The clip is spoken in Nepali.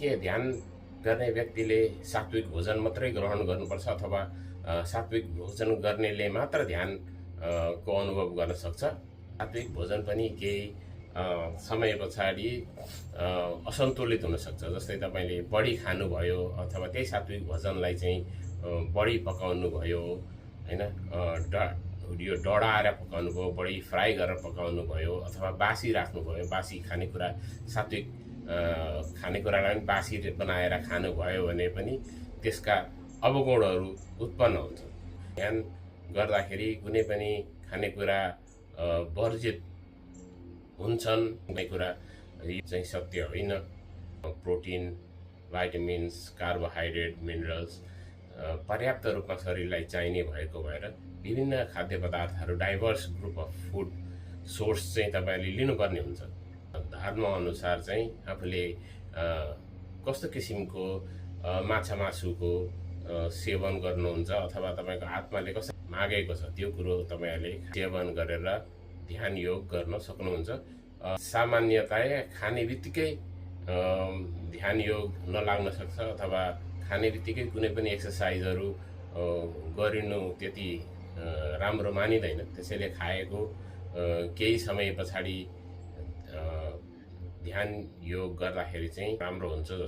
के ध्यान गर्ने व्यक्तिले सात्विक भोजन मात्रै ग्रहण गर्नुपर्छ अथवा सात्विक भोजन गर्नेले मात्र ध्यान को अनुभव गर्न सक्छ? सात्विक भोजन पनि केही समय पछाडि असन्तुलित हुन सक्छ। जस्तै तपाईले बढी खानुभयो अथवा त्यही सात्विक भोजनलाई चाहिँ बढी पकाउनु भयो हैन, यो डढाएर पकाउनु भयो, बढी फ्राई गरेर पकाउनु भयो अथवा बासी राख्नुभयो, बासी खानेकुरा सात्विक खानेकुरालाई पनि बासी बनाएर खानुभयो भने पनि त्यसका अवगुणहरू उत्पन्न हुन्छ। ध्यान गर्दाखेरि कुनै पनि खानेकुरा वर्जित हुन्छन्, कुनै कुरा यो चाहिँ सत्य होइन। प्रोटिन, भाइटामिन्स, कार्बोहाइड्रेट, मिनरल्स पर्याप्त रूपमा शरीरलाई चाहिने भएको भएर विभिन्न खाद्य पदार्थहरू, diverse group of food source चाहिँ तपाईँले लिनुपर्ने हुन्छ। धर्म अनुसार चाहिँ आफूले कस्तो किसिमको माछा मासुको सेवन गर्नुहुन्छ अथवा तपाईँको आत्माले कस्तो मागेको छ त्यो कुरो तपाईँहरूले सेवन गरेर ध्यान योग गर्न सक्नुहुन्छ। सामान्यतया खाने बित्तिकै ध्यान योग नलाग्न सक्छ अथवा खाने बित्तिकै कुनै पनि एक्सर्साइजहरू गरिनु त्यति राम्रो मानिँदैन। त्यसैले खाएको केही समय पछाडि ध्यान योग गर्दाखेरि चाहिँ राम्रो हुन्छ जस्तो